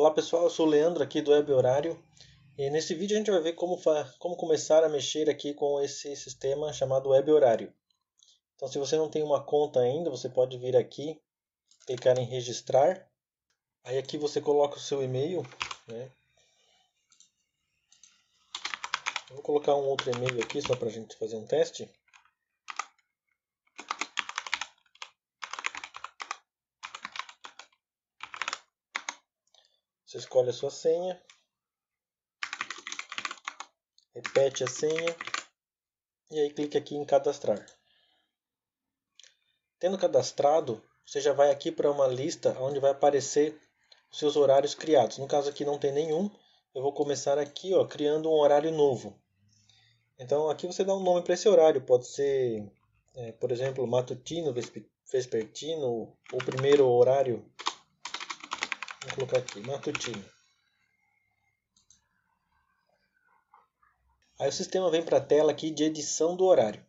Olá pessoal, eu sou o Leandro aqui do Web Horário e nesse vídeo a gente vai ver como começar a mexer aqui com esse sistema chamado Web Horário. Então se você não tem uma conta ainda, você pode vir aqui, clicar em registrar, aí aqui você coloca o seu e-mail, né? Eu vou colocar um outro e-mail aqui só para a gente fazer um teste. Você escolhe a sua senha, repete a senha e aí clica aqui em cadastrar. Tendo cadastrado, você já vai aqui para uma lista onde vai aparecer os seus horários criados. No caso aqui não tem nenhum, eu vou começar aqui criando um horário novo. Então aqui você dá um nome para esse horário, pode ser, por exemplo, matutino, vespertino, ou primeiro horário. Vou colocar aqui, matutino. Aí o sistema vem para a tela aqui de edição do horário.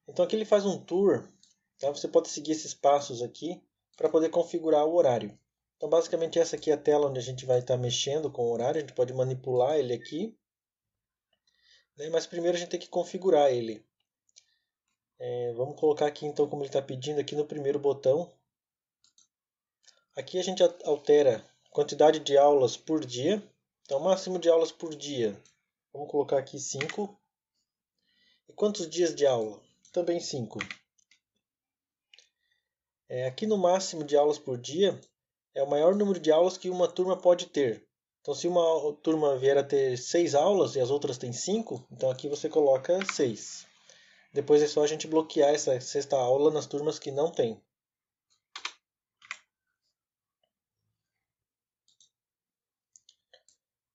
Então aqui ele faz um tour, tá? Você pode seguir esses passos aqui para poder configurar o horário. Então basicamente essa aqui é a tela onde a gente vai estar mexendo com o horário, a gente pode manipular ele aqui, né? Mas primeiro a gente tem que configurar ele. Vamos colocar aqui então como ele está pedindo aqui no primeiro botão. Aqui a gente altera a quantidade de aulas por dia. Então máximo de aulas por dia. Vamos colocar aqui 5. E quantos dias de aula? Também 5. Aqui no máximo de aulas por dia é o maior número de aulas que uma turma pode ter. Então se uma turma vier a ter 6 aulas e as outras têm 5, então aqui você coloca 6. Depois é só a gente bloquear essa sexta aula nas turmas que não tem.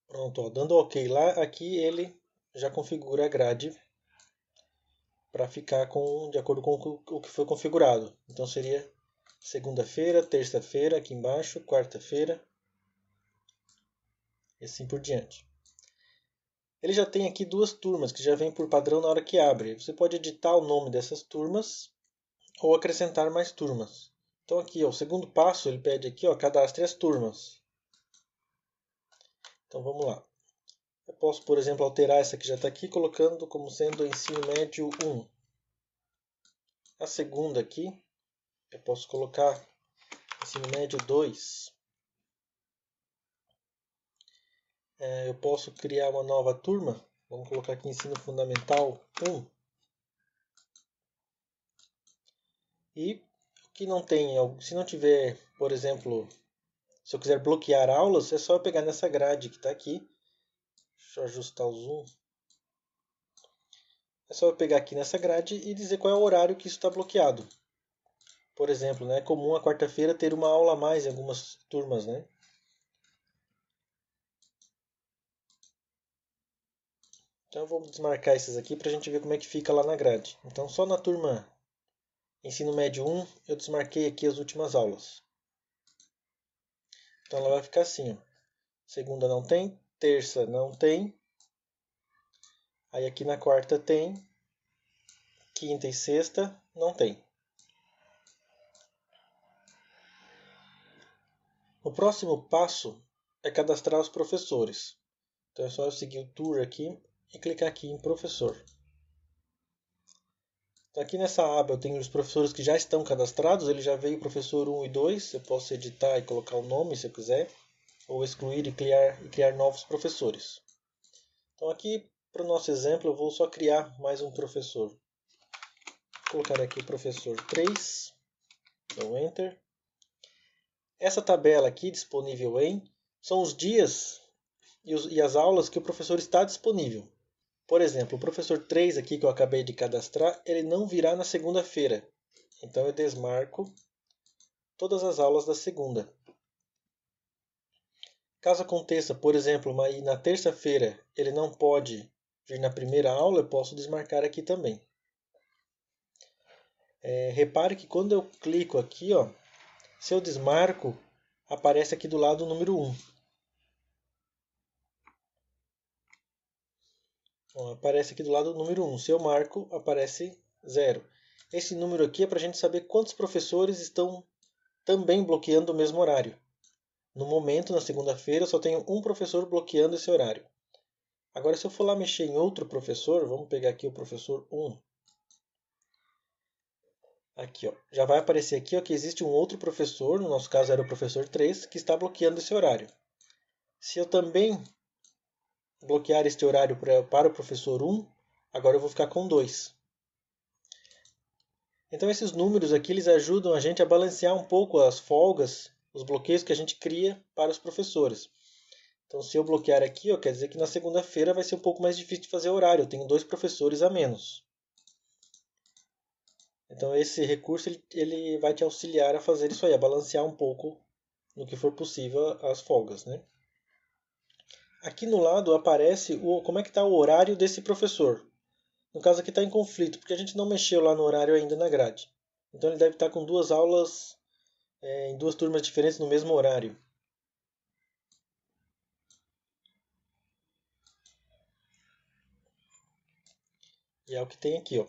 Pronto, dando OK lá, aqui ele já configura a grade para ficar de acordo com o que foi configurado. Então seria segunda-feira, terça-feira aqui embaixo, quarta-feira e assim por diante. Ele já tem aqui 2 turmas que já vem por padrão na hora que abre. Você pode editar o nome dessas turmas ou acrescentar mais turmas. Então aqui, o segundo passo, ele pede aqui, cadastre as turmas. Então vamos lá. Eu posso, por exemplo, alterar essa que já está aqui, colocando como sendo ensino médio 1. A segunda aqui, eu posso colocar ensino médio 2. Eu posso criar uma nova turma. Vamos colocar aqui ensino fundamental 1. E o que não tem, se não tiver, por exemplo, se eu quiser bloquear aulas, é só eu pegar nessa grade que está aqui. Deixa eu ajustar o zoom. É só eu pegar aqui nessa grade e dizer qual é o horário que isso está bloqueado. Por exemplo, é comum a quarta-feira ter uma aula a mais em algumas turmas, né? Então eu vou desmarcar esses aqui para a gente ver como é que fica lá na grade. Então só na turma Ensino Médio 1 eu desmarquei aqui as últimas aulas. Então ela vai ficar assim, Segunda não tem, terça não tem. Aí aqui na quarta tem, quinta e sexta não tem. O próximo passo é cadastrar os professores. Então é só eu seguir o tour aqui e clicar aqui em professor. Então aqui nessa aba eu tenho os professores que já estão cadastrados, ele já veio o professor 1 e 2, eu posso editar e colocar o nome se eu quiser, ou excluir e criar novos professores. Então aqui, para o nosso exemplo, eu vou só criar mais um professor. Vou colocar aqui professor 3, dou Enter. Essa tabela aqui, disponível em, são os dias e as aulas que o professor está disponível. Por exemplo, o professor 3 aqui que eu acabei de cadastrar, ele não virá na segunda-feira. Então eu desmarco todas as aulas da segunda. Caso aconteça, por exemplo, na terça-feira ele não pode vir na primeira aula, eu posso desmarcar aqui também. Repare que quando eu clico aqui, se eu desmarco, aparece aqui do lado o número 1. Aparece aqui do lado o número 1. Se eu marco, aparece 0. Esse número aqui é para a gente saber quantos professores estão também bloqueando o mesmo horário. No momento, na segunda-feira, eu só tenho um professor bloqueando esse horário. Agora, se eu for lá mexer em outro professor, vamos pegar aqui o professor 1. Aqui, ó, já vai aparecer aqui ó, que existe um outro professor, no nosso caso era o professor 3, que está bloqueando esse horário. Se eu também bloquear este horário para o professor 1, agora eu vou ficar com 2. Então esses números aqui eles ajudam a gente a balancear um pouco as folgas, os bloqueios que a gente cria para os professores. Então se eu bloquear aqui, ó, quer dizer que na segunda-feira vai ser um pouco mais difícil de fazer horário, eu tenho 2 professores a menos. Então esse recurso ele vai te auxiliar a fazer isso aí, a balancear um pouco no que for possível as folgas, né? Aqui no lado aparece como é que está o horário desse professor. No caso aqui está em conflito, porque a gente não mexeu lá no horário ainda na grade. Então ele deve estar com 2 aulas em 2 turmas diferentes no mesmo horário. E é o que tem aqui, ó.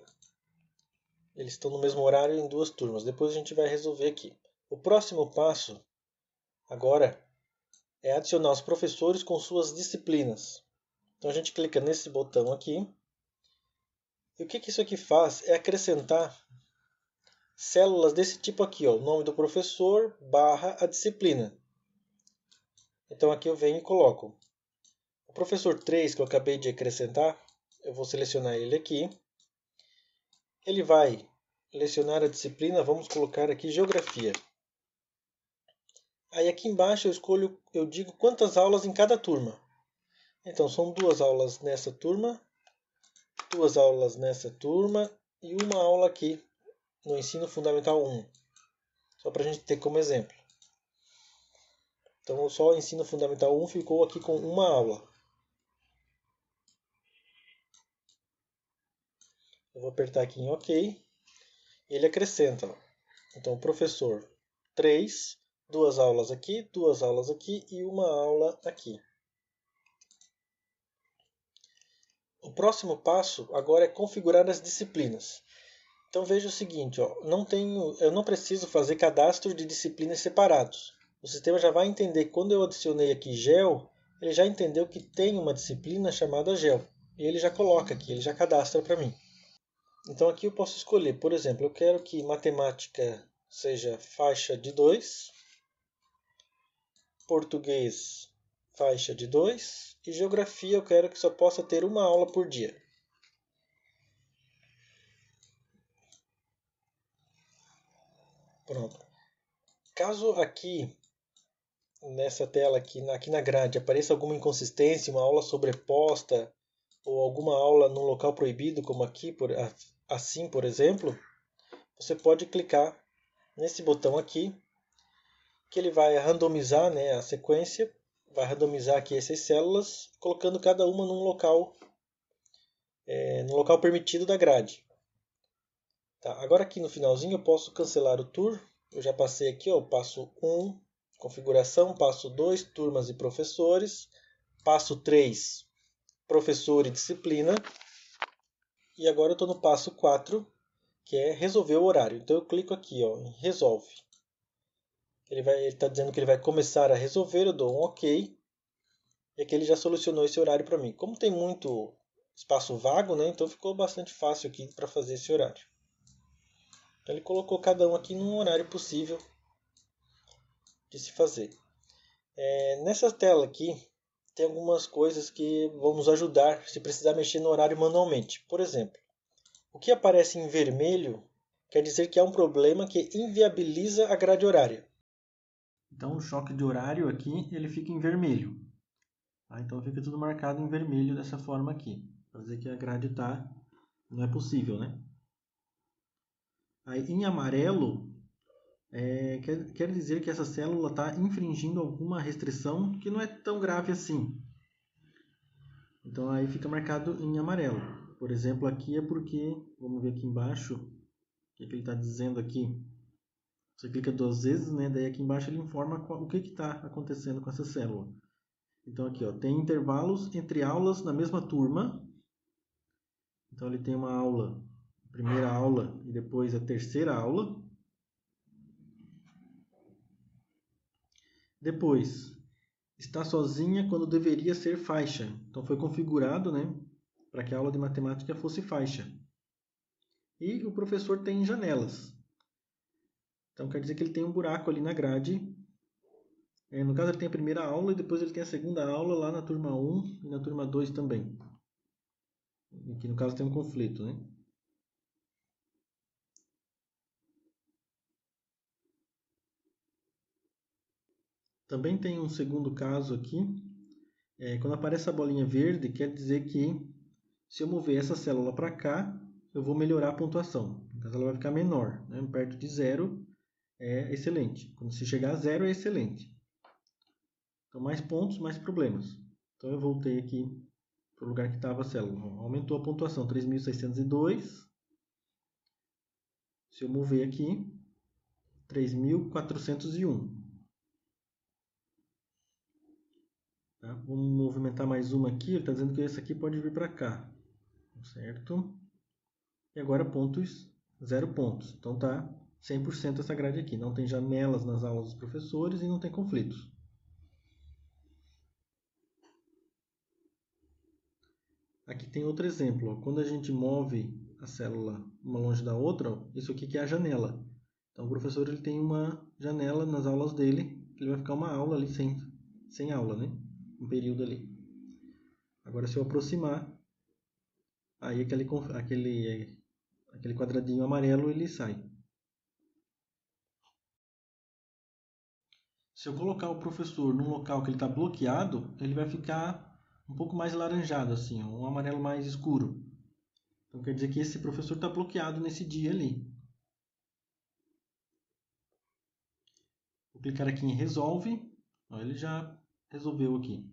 Eles estão no mesmo horário em 2 turmas. Depois a gente vai resolver aqui. O próximo passo agora é adicionar os professores com suas disciplinas. Então a gente clica nesse botão aqui. E o que isso aqui faz é acrescentar células desse tipo aqui, ó, o nome do professor barra a disciplina. Então aqui eu venho e coloco o professor 3 que eu acabei de acrescentar, eu vou selecionar ele aqui. Ele vai lecionar a disciplina, vamos colocar aqui geografia. Aí aqui embaixo eu digo quantas aulas em cada turma. Então são 2 aulas nessa turma, 2 aulas nessa turma e uma aula aqui no ensino fundamental 1. Só para a gente ter como exemplo. Então só o ensino fundamental 1 ficou aqui com uma aula. Eu vou apertar aqui em OK. Ele acrescenta. Ó. Então, professor 3, 2 aulas aqui, 2 aulas aqui e uma aula aqui. O próximo passo agora é configurar as disciplinas. Então veja o seguinte, ó, eu não preciso fazer cadastro de disciplinas separados. O sistema já vai entender, quando eu adicionei aqui GEO, ele já entendeu que tem uma disciplina chamada GEO. E ele já coloca aqui, ele já cadastra para mim. Então aqui eu posso escolher, por exemplo, eu quero que matemática seja faixa de 2, português faixa de 2 e geografia eu quero que só possa ter uma aula por dia. Pronto. Caso aqui nessa tela aqui na grade apareça alguma inconsistência, uma aula sobreposta ou alguma aula num local proibido, como aqui, assim por exemplo, você pode clicar nesse botão aqui, que ele vai randomizar, né, a sequência, vai randomizar aqui essas células, colocando cada uma num local, no local permitido da grade. Tá, agora aqui no finalzinho eu posso cancelar o tour, eu já passei aqui, ó, passo 1, configuração, passo 2, turmas e professores, passo 3, professor e disciplina, e agora eu estou no passo 4, que é resolver o horário. Então eu clico aqui ó, em resolve. Ele está dizendo que ele vai começar a resolver, eu dou um OK, e aqui ele já solucionou esse horário para mim. Como tem muito espaço vago, né, então ficou bastante fácil aqui para fazer esse horário. Então ele colocou cada um aqui num horário possível de se fazer. Nessa tela aqui tem algumas coisas que vão nos ajudar se precisar mexer no horário manualmente. Por exemplo, o que aparece em vermelho quer dizer que há um problema que inviabiliza a grade horária. Então o choque de horário aqui ele fica em vermelho. Tá? Então fica tudo marcado em vermelho dessa forma aqui. Para dizer que a grade não é possível, né? Aí em amarelo quer dizer que essa célula está infringindo alguma restrição que não é tão grave assim. Então aí fica marcado em amarelo. Por exemplo, aqui é porque, vamos ver aqui embaixo, o que ele está dizendo aqui. Você clica 2 vezes, né? Daí aqui embaixo ele informa o que está acontecendo com essa célula. Então aqui ó, tem intervalos entre aulas na mesma turma. Então ele tem uma aula, a primeira aula e depois a terceira aula. Depois, está sozinha quando deveria ser faixa. Então foi configurado, né, para que a aula de matemática fosse faixa. E o professor tem janelas. Então quer dizer que ele tem um buraco ali na grade. No caso ele tem a primeira aula e depois ele tem a segunda aula lá na turma 1 e na turma 2 também. Que no caso tem um conflito, né? Também tem um segundo caso aqui. Quando aparece a bolinha verde, quer dizer que se eu mover essa célula para cá, eu vou melhorar a pontuação. No caso ela vai ficar menor, né? Perto de zero é excelente. Quando se chegar a zero é excelente. Então mais pontos, mais problemas. Então eu voltei aqui para o lugar que estava a célula. Aumentou a pontuação, 3.602. Se eu mover aqui, 3.401. Tá? Vamos movimentar mais uma aqui. Ele está dizendo que esse aqui pode vir para cá. Certo? E agora pontos, 0 pontos. Então tá 100% essa grade aqui. Não tem janelas nas aulas dos professores e não tem conflitos. Aqui tem outro exemplo. Quando a gente move a célula uma longe da outra, isso aqui que é a janela. Então o professor ele tem uma janela nas aulas dele, ele vai ficar uma aula ali sem aula, né? Um período ali. Agora se eu aproximar, aí aquele quadradinho amarelo ele sai. Se eu colocar o professor num local que ele está bloqueado, ele vai ficar um pouco mais laranjado, assim, um amarelo mais escuro. Então quer dizer que esse professor está bloqueado nesse dia ali. Vou clicar aqui em Resolve. Ele já resolveu aqui.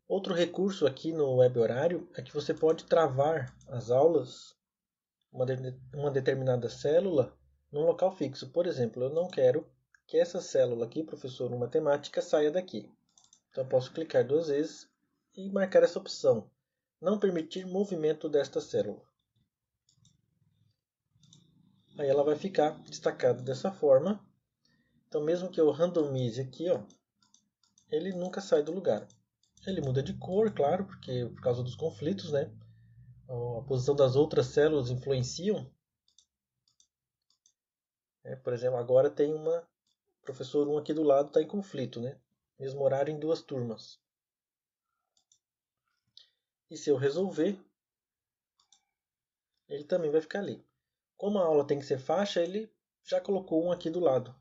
Outro recurso aqui no Web Horário é que você pode travar as aulas, uma determinada célula, num local fixo. Por exemplo, eu não quero que essa célula aqui, professor de matemática, saia daqui. Então eu posso clicar 2 vezes e marcar essa opção. Não permitir movimento desta célula. Aí ela vai ficar destacada dessa forma. Então mesmo que eu randomize aqui, ó, ele nunca sai do lugar. Ele muda de cor, claro, porque por causa dos conflitos, né? A posição das outras células influenciam. Por exemplo, agora tem uma professor 1 aqui do lado está em conflito, né? Mesmo horário em 2 turmas. E se eu resolver, ele também vai ficar ali. Como a aula tem que ser faixa, ele já colocou um aqui do lado.